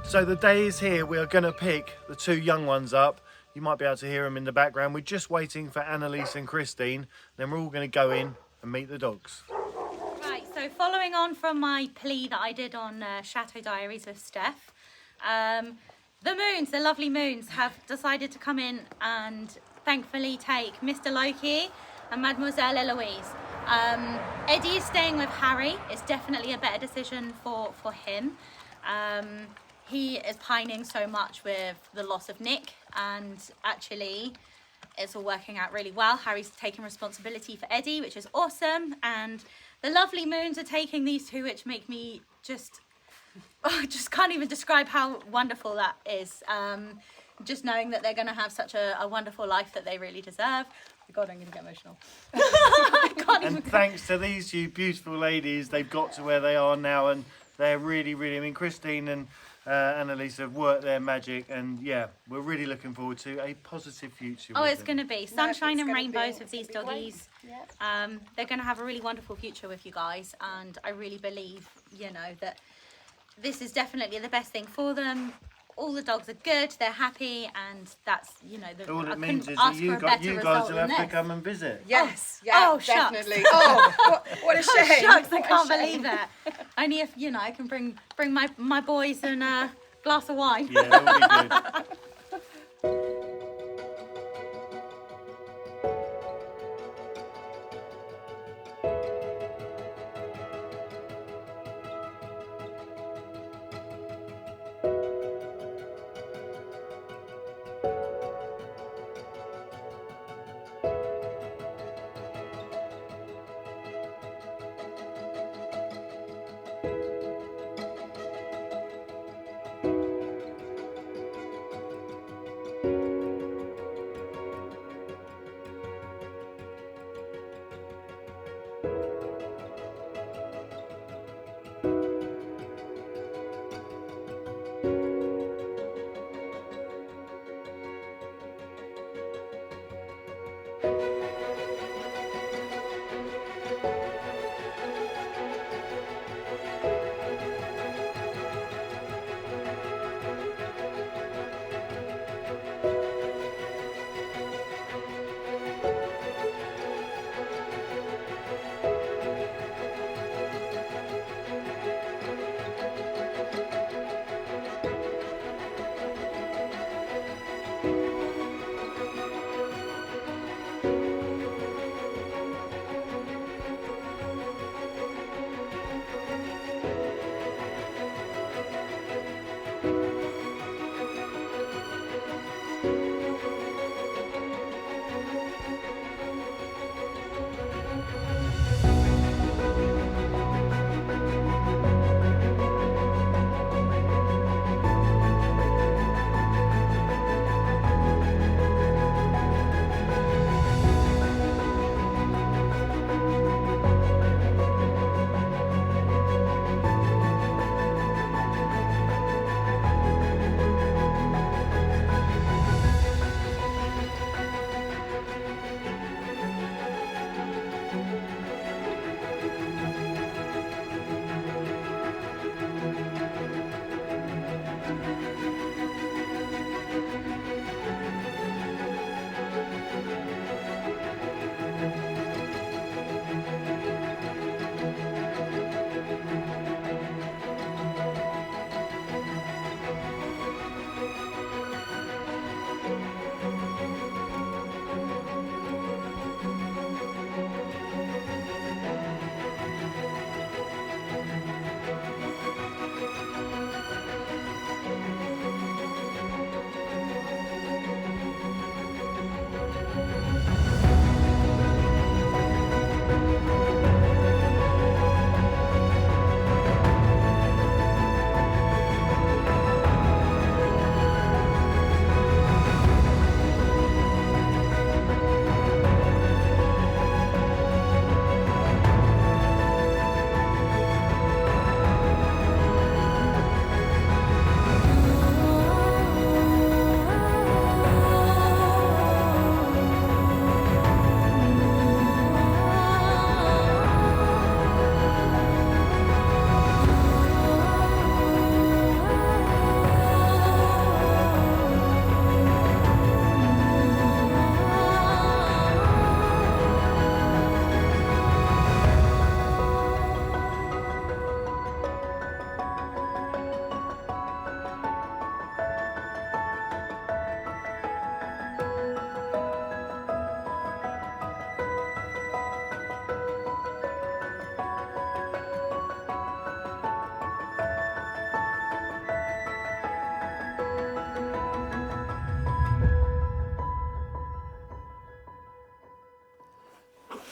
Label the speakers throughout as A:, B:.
A: So the day is here. We are going to pick the 2 young ones up. You might be able to hear them in the background. We're just waiting for Annalise and Christine. Then we're all going to go in and meet the dogs.
B: Right, so following on from my plea that I did on Chateau Diaries with Steph, the lovely Moons, have decided to come in and thankfully take Mr. Loki and Mademoiselle Eloise. Eddie is staying with Harry. It's definitely a better decision for him. He is pining so much with the loss of Nick, and actually it's all working out really well. Harry's taking responsibility for Eddie, which is awesome, and the lovely Moons are taking these 2, which make me just can't even describe how wonderful that is. Just knowing that they're going to have such a wonderful life that they really deserve. God, I'm going to get emotional.
A: And thanks to these 2 beautiful ladies, they've got to where they are now, and they're really, I mean, Christine and Annalise have worked their magic, and yeah, we're really looking forward to a positive future.
B: Oh, it's going to be sunshine and rainbows with these doggies.
C: Yeah.
B: They're going to have a really wonderful future with you guys, and I really believe, that this is definitely the best thing for them. All the dogs are good, they're happy, and that's,
A: all
B: I
A: it means
B: couldn't
A: is
B: ask
A: that you
B: for a better
A: guys
B: result
A: will
B: than
A: have to
B: this.
A: come and visit.
C: Yes,
B: shucks.
C: definitely. Oh, what a shame.
B: Oh, shucks, I
C: What a
B: can't
C: shame.
B: believe it. Only if, I can bring my boys and a glass of wine.
A: Yeah, that'll be good.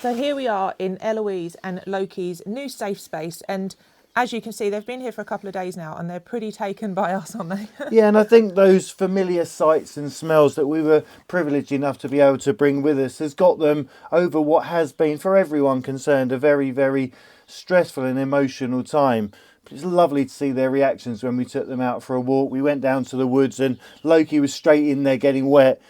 C: So here we are in Eloise and Loki's new safe space, and as you can see, they've been here for a couple of days now, and they're pretty taken by us, aren't they?
A: Yeah, and I think those familiar sights and smells that we were privileged enough to be able to bring with us has got them over what has been, for everyone concerned, a very, very stressful and emotional time. But it's lovely to see their reactions when we took them out for a walk. We went down to the woods and Loki was straight in there getting wet.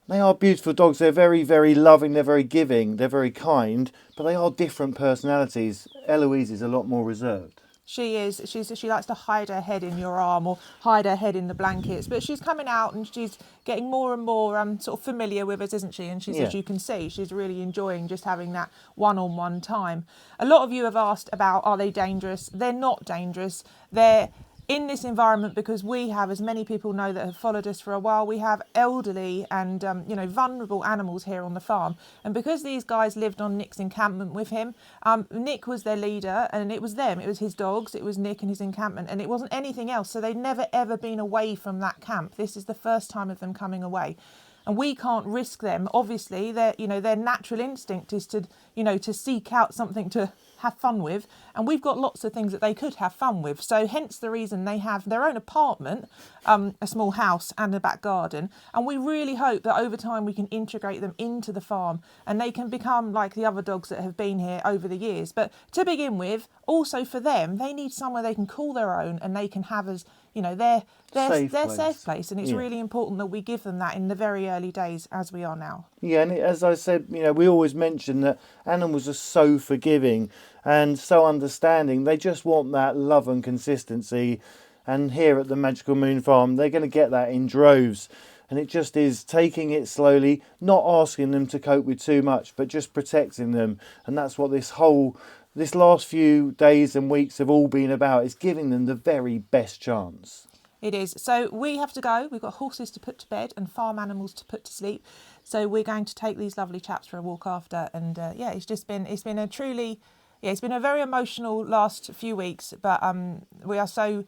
A: They are beautiful dogs. They're very, very loving. They're very giving. They're very kind. But they are different personalities. Eloise is a lot more reserved.
C: She is. She likes to hide her head in your arm or hide her head in the blankets. But she's coming out and she's getting more and more sort of familiar with us, isn't she? And she's, as you can see, she's really enjoying just having that one-on-one time. A lot of you have asked about, are they dangerous? They're not dangerous. They're in this environment because we have, as many people know that have followed us for a while, we have elderly and vulnerable animals here on the farm. And because these guys lived on Nick's encampment with him, Nick was their leader, and it was them. It was his dogs, it was Nick and his encampment, and it wasn't anything else. So they'd never ever been away from that camp. This is the first time of them coming away. And we can't risk them. Obviously, their natural instinct is to seek out something to have fun with, and we've got lots of things that they could have fun with. So hence the reason they have their own apartment, a small house and a back garden. And we really hope that over time we can integrate them into the farm and they can become like the other dogs that have been here over the years. But to begin with, also for them, they need somewhere they can call their own and they can have as their safe place, and it's really important that we give them that in the very early days, as we are now.
A: Yeah, and as I said, we always mention that animals are so forgiving and so understanding. They just want that love and consistency, and here at the Magical Moon Farm, they're going to get that in droves. And it just is taking it slowly, not asking them to cope with too much, but just protecting them. And that's what this last few days and weeks have all been about, is giving them the very best chance.
C: It is. So we have to go. We've got horses to put to bed and farm animals to put to sleep. So we're going to take these lovely chaps for a walk after. And it's been a very emotional last few weeks. But we are so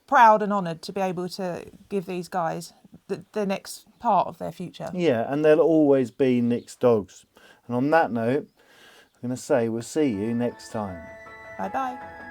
C: proud and honoured to be able to give these guys the next part of their future.
A: Yeah, and they'll always be Nick's dogs. And on that note, I'm going to say we'll see you next time.
C: Bye bye.